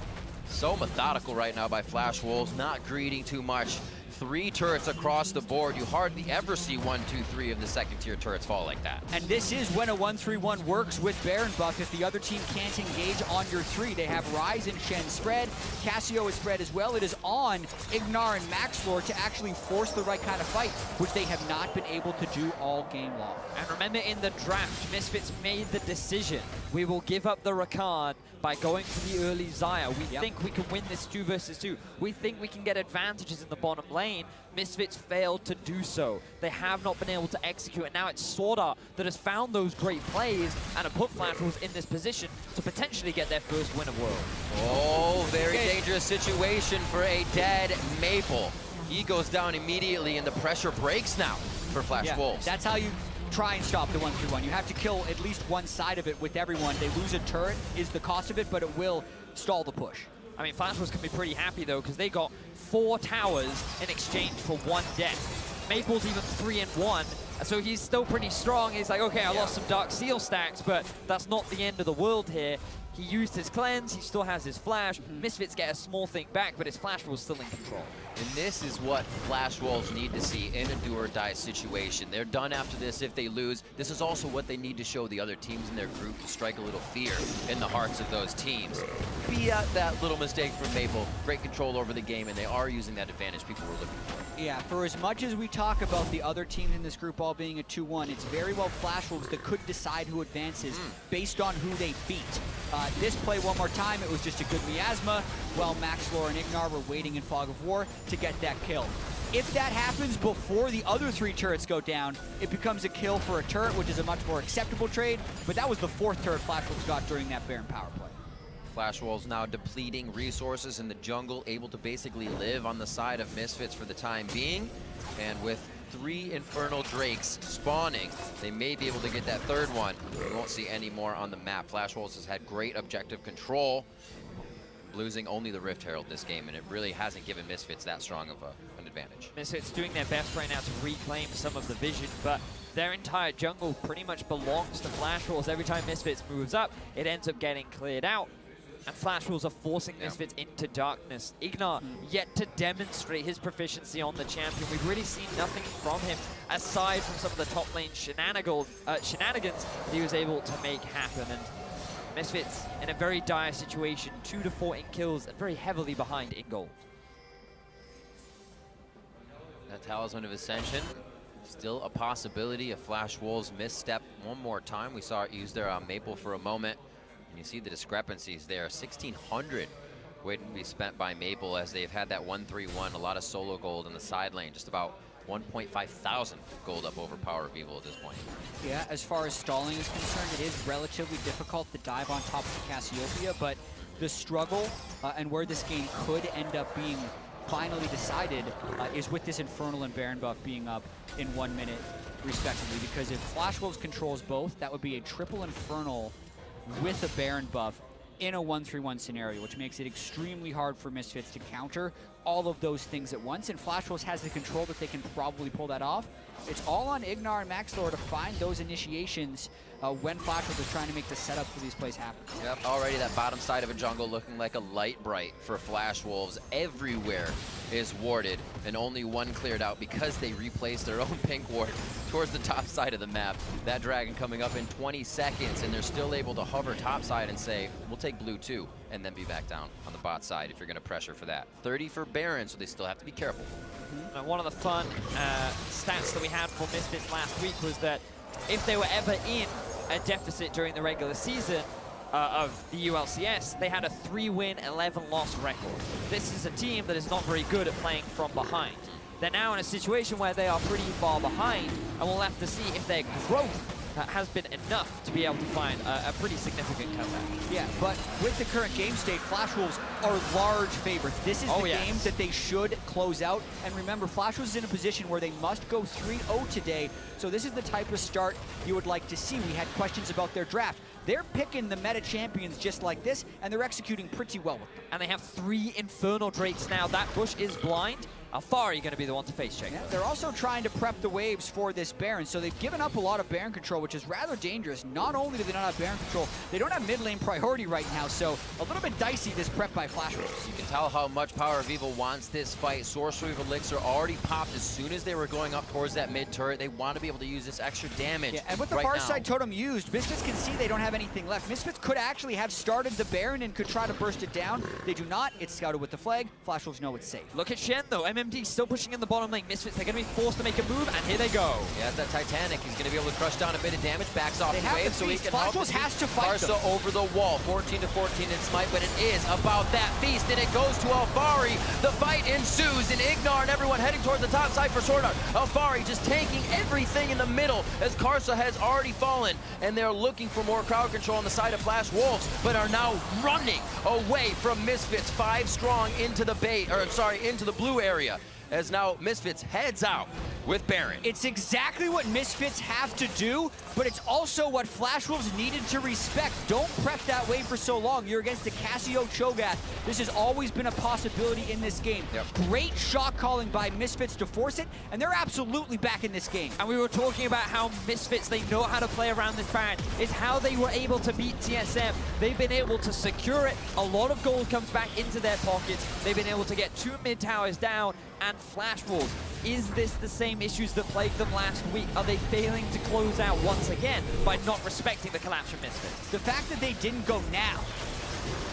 So methodical right now by Flash Wolves, not greeding too much. 3 turrets across the board. You hardly ever see 1, 2, 3 of the second tier turrets fall like that. And this is when a 1-3-1 works with Baron buff. If the other team can't engage on your 3, they have Ryze and Shen spread. Cassio is spread as well. It is on Ignar and Maxlor to actually force the right kind of fight, which they have not been able to do all game long. And remember, in the draft, Misfits made the decision. We will give up the Rakan by going for the early Xayah. We think we can win this 2 versus 2. We think we can get advantages in the bottom lane. Misfits failed to do so. They have not been able to execute, and now it's Sword Art that has found those great plays and have put Flash Wolves in this position to potentially get their first win of World. Oh, very dangerous situation for a dead Maple. He goes down immediately, and the pressure breaks now for Flash Wolves. That's how you try and stop the 1-3-1. You have to kill at least one side of it with everyone. They lose a turret is the cost of it, but it will stall the push. I mean, Flash Wolves can be pretty happy, though, because they got 4 towers in exchange for 1 death. Maple's even 3 and 1, so he's still pretty strong. He's like, okay, I lost some Dark Seal stacks, but that's not the end of the world here. He used his cleanse, he still has his flash. Misfits get a small thing back, but his Flash Wolves still in control. And this is what Flash Wolves need to see in a do-or-die situation. They're done after this if they lose. This is also what they need to show the other teams in their group to strike a little fear in the hearts of those teams. Be at that little mistake from Maple. Great control over the game, and they are using that advantage people were looking for. Yeah, for as much as we talk about the other teams in this group all being a 2-1, it's very well Flash Wolves that could decide who advances based on who they beat. This play one more time, it was just a good miasma, while Maxlor and Ignar were waiting in Fog of War to get that kill. If that happens before the other 3 turrets go down, it becomes a kill for a turret, which is a much more acceptable trade, but that was the 4th turret Flash Wolves got during that Baron power play. Flash Wolves now depleting resources in the jungle, able to basically live on the side of Misfits for the time being, and with 3 Infernal Drakes spawning, they may be able to get that 3rd one. We won't see any more on the map. Flash Wolves has had great objective control, losing only the Rift Herald this game, and it really hasn't given Misfits that strong of an advantage. Misfits doing their best right now to reclaim some of the vision, but their entire jungle pretty much belongs to Flash Wolves. Every time Misfits moves up, it ends up getting cleared out. And Flash Wolves are forcing Misfits into darkness. Ignar yet to demonstrate his proficiency on the champion. We've really seen nothing from him aside from some of the top lane shenanigans he was able to make happen. And Misfits in a very dire situation, 2 to 4 in kills and very heavily behind in gold. That Talisman of Ascension, still a possibility. If Flash Wolves misstep one more time, we saw it used there on Maple for a moment. And you see the discrepancies there. 1,600 waiting to be spent by Maple as they've had that 1-3-1, a lot of solo gold in the side lane, just about 1.5 thousand gold up over Power of Evil at this point. Yeah, as far as stalling is concerned, it is relatively difficult to dive on top of the Cassiopeia, but the struggle and where this game could end up being finally decided is with this Infernal and Baron buff being up in 1 minute, respectively, because if Flash Wolves controls both, that would be a triple Infernal with a Baron buff in a 1-3-1 scenario, which makes it extremely hard for Misfits to counter all of those things at once, and Flash Wolves has the control that they can probably pull that off. It's all on Ignar and Maxlore to find those initiations when Flash Wolves are trying to make the setup for these plays happen. Yep, already that bottom side of a jungle looking like a light bright for Flash Wolves. Everywhere is warded, and only one cleared out because they replaced their own pink ward towards the top side of the map. That dragon coming up in 20 seconds, and they're still able to hover top side and say, we'll take blue too, and then be back down on the bot side if you're going to pressure for that. 30 for Baron, so they still have to be careful. And one of the fun stats that we had for Misfits last week was that if they were ever in a deficit during the regular season of the ULCS, they had a 3-win, 11-loss record. This is a team that is not very good at playing from behind. They're now in a situation where they are pretty far behind, and we'll have to see if their growth has been enough to be able to find a pretty significant comeback. Yeah, but with the current game state, Flash Wolves are large favorites. This is the game that they should close out. And remember, Flash Wolves is in a position where they must go 3-0 today. So this is the type of start you would like to see. We had questions about their draft. They're picking the meta champions just like this, and they're executing pretty well with them. And they have 3 Infernal Drakes now. That bush is blind. Alfari going to be the one to face check. Yeah, they're also trying to prep the waves for this Baron, so they've given up a lot of Baron control, which is rather dangerous. Not only do they not have Baron control, they don't have mid lane priority right now, so a little bit dicey, this prep by Flash Wolves. You can tell how much Power of Evil wants this fight. Sorcery of Elixir already popped as soon as they were going up towards that mid turret. They want to be able to use this extra damage. Yeah, and with the far side totem used, Misfits can see they don't have anything left. Misfits could actually have started the Baron and could try to burst it down. They do not. It's scouted with the flag. Flash Wolves know it's safe. Look at Shen though. MMD still pushing in the bottom lane. Misfits, they're going to be forced to make a move, and here they go. Yeah, that Titanic. He's going to be able to crush down a bit of damage. Backs off the wave so he can help. Has to fight Karsa over the wall. 14 to 14 in smite, but it is about that feast, and it goes to Alfari. The fight ensues, and Ignar and everyone heading towards the top side for Sword Art. Alfari just tanking everything in the middle as Karsa has already fallen, and they're looking for more crowd control on the side of Flash Wolves, but are now running away from Misfits. 5 strong into the into the blue area, as now Misfits heads out with Baron. It's exactly what Misfits have to do, but it's also what Flash Wolves needed to respect. Don't prep that wave for so long. You're against the Cassio Cho'Gath. This has always been a possibility in this game. Yep. Great shot calling by Misfits to force it, and they're absolutely back in this game. And we were talking about how Misfits, they know how to play around this Baron. It's how they were able to beat TSM. They've been able to secure it. A lot of gold comes back into their pockets. They've been able to get 2 mid towers down, and Flash Wolves, is this the same issues that plagued them last week? Are they failing to close out once again by not respecting the collapse from Misfits? The fact that they didn't go now,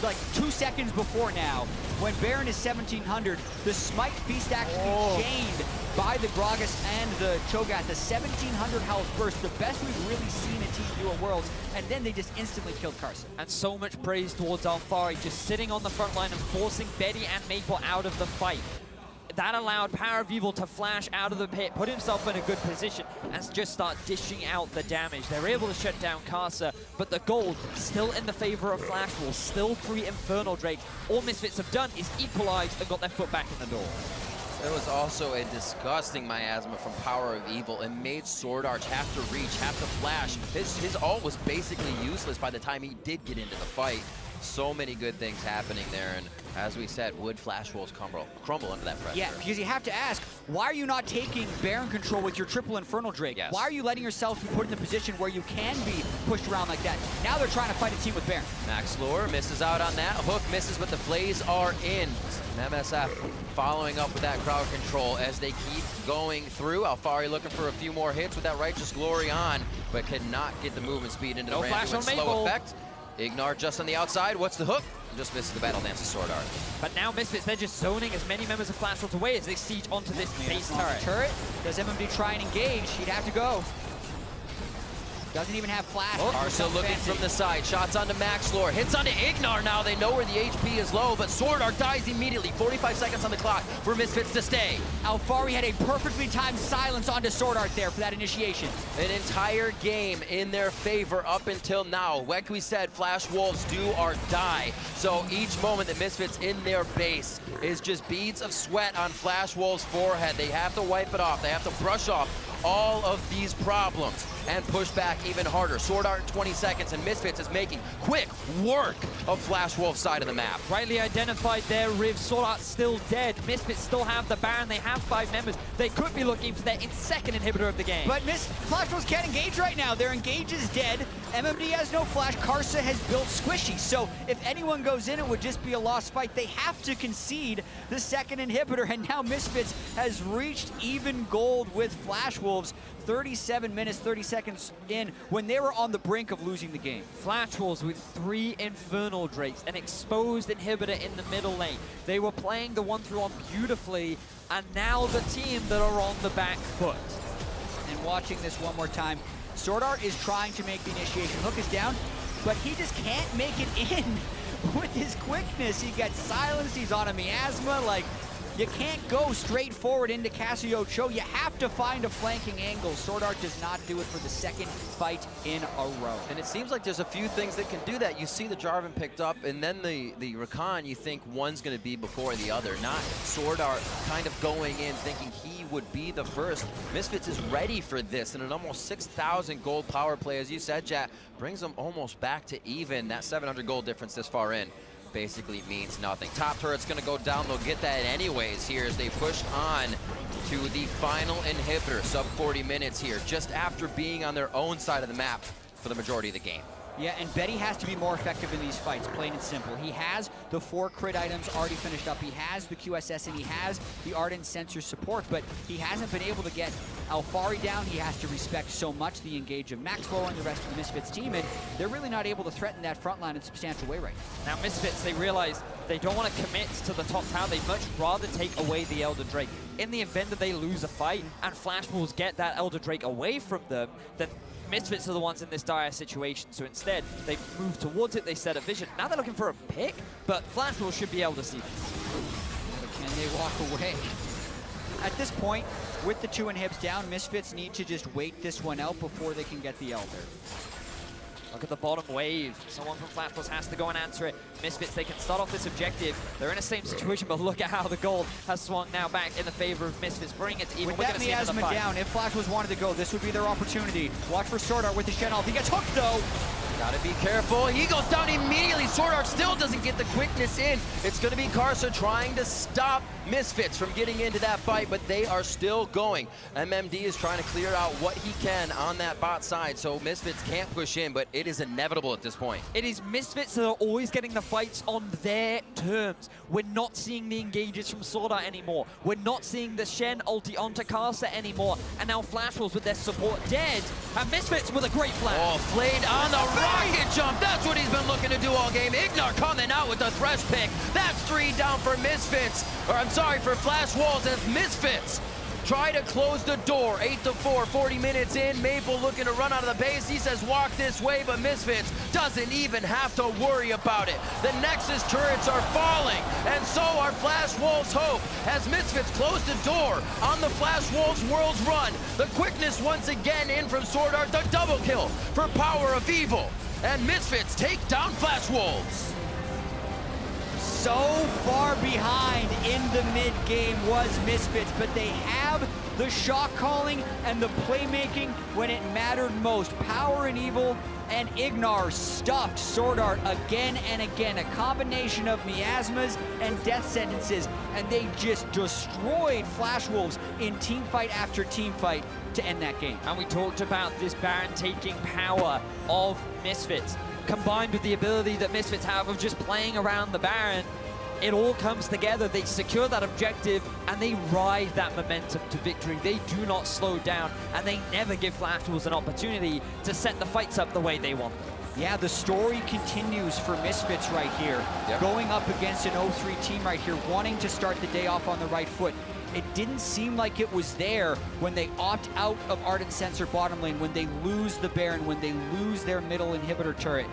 like 2 seconds before now, when Baron is 1700, the Smite Feast actually chained by the Gragas and the Cho'Gath, the 1700 health burst, the best we've really seen a team do at Worlds, and then they just instantly killed Karsa. And so much praise towards Alfari, just sitting on the front line and forcing Betty and Maple out of the fight. That allowed Power of Evil to flash out of the pit, put himself in a good position, and just start dishing out the damage. They're able to shut down Karsa, but the gold still in the favor of Flash Wolves, still 3 Infernal Drakes. All Misfits have done is equalized and got their foot back in the door. There was also a disgusting miasma from Power of Evil and made Sword Arch have to reach, have to flash. His ult was basically useless by the time he did get into the fight. So many good things happening there, and as we said, would Flash Wolves crumble under that pressure? Yeah, because you have to ask, why are you not taking Baron control with your triple Infernal Drake? Yes. Why are you letting yourself be put in the position where you can be pushed around like that? Now they're trying to fight a team with Baron. Maxlore misses out on that. Hook misses, but the Flays are in. MSF following up with that crowd control as they keep going through. Alfari looking for a few more hits with that Righteous Glory on, but cannot get the movement speed into the ramp with slow effect. Ignar just on the outside. What's the hook? Just misses the Battle Dance's Sword Art. But now Misfits, they're just zoning as many members of Flash Wolves away as they siege onto this base turret. Does MMD try and engage? He'd have to go. Doesn't even have flash. Arsa looking from the side. Shots onto Maxlor. Hits onto Ignar now. They know where the HP is low, but Sword Art dies immediately. 45 seconds on the clock for Misfits to stay. Alfari had a perfectly timed silence onto Sword Art there for that initiation. An entire game in their favor up until now. Like we said, Flash Wolves do or die. So each moment that Misfits in their base is just beads of sweat on Flash Wolves' forehead. They have to wipe it off. They have to brush off all of these problems and push back even harder. Sword Art in 20 seconds, and Misfits is making quick work of Flash Wolf's side of the map. Rightly identified there, Riv. Sword Art's still dead. Misfits still have the Baron. They have 5 members. They could be looking for their second inhibitor of the game. But Flash Wolves can't engage right now. Their engage is dead. MMD has no flash. Karsa has built Squishy. So if anyone goes in, it would just be a lost fight. They have to concede the second inhibitor, and now Misfits has reached even gold with Flash Wolves 37 minutes, 30 seconds in when they were on the brink of losing the game. Flash Wolves with 3 Infernal Drakes, an exposed inhibitor in the middle lane. They were playing the 1-through-1 beautifully, and now the team that are on the back foot. And watching this one more time, Sword Art is trying to make the initiation. Hook is down, but he just can't make it in with his quickness. He gets silenced, he's on a miasma. Like, you can't go straight forward into Casio Cho. You have to find a flanking angle. Sword Art does not do it for the second fight in a row. And it seems like there's a few things that can do that. You see the Jarvan picked up, and then the Rakan, you think one's going to be before the other. Not Sword Art kind of going in thinking he would be the first. Misfits is ready for this, and an almost 6,000 gold power play, as you said, Jack, brings them almost back to even. That 700 gold difference this far in basically means nothing. Top turret's gonna go down. They'll get that anyways here as they push on to the final inhibitor. Sub 40 minutes here, just after being on their own side of the map for the majority of the game. Yeah, and Betty has to be more effective in these fights, plain and simple. He has the 4 crit items already finished up. He has the QSS, and he has the Ardent Sensor support, but he hasn't been able to get Alfari down. He has to respect so much the engage of Maxwell and the rest of the Misfits team, and they're really not able to threaten that front line in a substantial way right now. Now Misfits, they realize they don't want to commit to the top tower. They'd much rather take away the Elder Drake. In the event that they lose a fight and Flash Wolves get that Elder Drake away from them, then Misfits are the ones in this dire situation, so instead they move towards it, they set a vision. Now they're looking for a pick, but Flash Wolves should be able to see this. Can they walk away? At this point, with the 2 inhibs down, Misfits need to just wait this one out before they can get the Elder. Look at the bottom wave. Someone from Flash Wolves has to go and answer it. Misfits, they can start off this objective. They're in the same situation, but look at how the gold has swung now back in the favor of Misfits, bringing it to even. With that miasma down, if Flash Wolves wanted to go, this would be their opportunity. Watch for Sword Art with the Shen off. He gets hooked, though. Gotta be careful. He goes down immediately. Sword Art still doesn't get the quickness in. It's gonna be Karsa trying to stop Misfits from getting into that fight, but they are still going. MMD is trying to clear out what he can on that bot side, so Misfits can't push in, but it is inevitable at this point. It is Misfits that are always getting the fights on their terms. We're not seeing the engages from Sword Art anymore. We're not seeing the Shen ulti onto Karsa anymore. And now Flash Wolves with their support dead. And Misfits with a great flash. Oh, Flayed on the rocket jump. That's what he's been looking to do all game. Ignar coming out with the thresh pick. That's 3 down for Misfits. Or I'm sorry, for Flash Wolves as Misfits try to close the door. 8-4, 40 minutes in. Maple looking to run out of the base. He says walk this way, but Misfits doesn't even have to worry about it. The Nexus turrets are falling, and so are Flash Wolves' hope as Misfits close the door on the Flash Wolves World's run. The quickness once again in from Sword Art, the double kill for Power of Evil. And Misfits take down Flash Wolves. So far behind in the mid-game was Misfits, but they have the shot calling and the playmaking when it mattered most. Power and Evil and Ignar stuffed Sword Art again and again. A combination of miasmas and death sentences, and they just destroyed Flash Wolves in team fight after team fight to end that game. And we talked about this Baron taking power of Misfits, combined with the ability that Misfits have of just playing around the Baron. it all comes together. They secure that objective, and they ride that momentum to victory. They do not slow down, and they never give Flash Wolves an opportunity to set the fights up the way they want them. Yeah, the story continues for Misfits right here. Yep. Going up against an 0-3 team right here, wanting to start the day off on the right foot. It didn't seem like it was there when they opt out of Ardent Sensor bottom lane, when they lose the Baron, when they lose their middle inhibitor turret.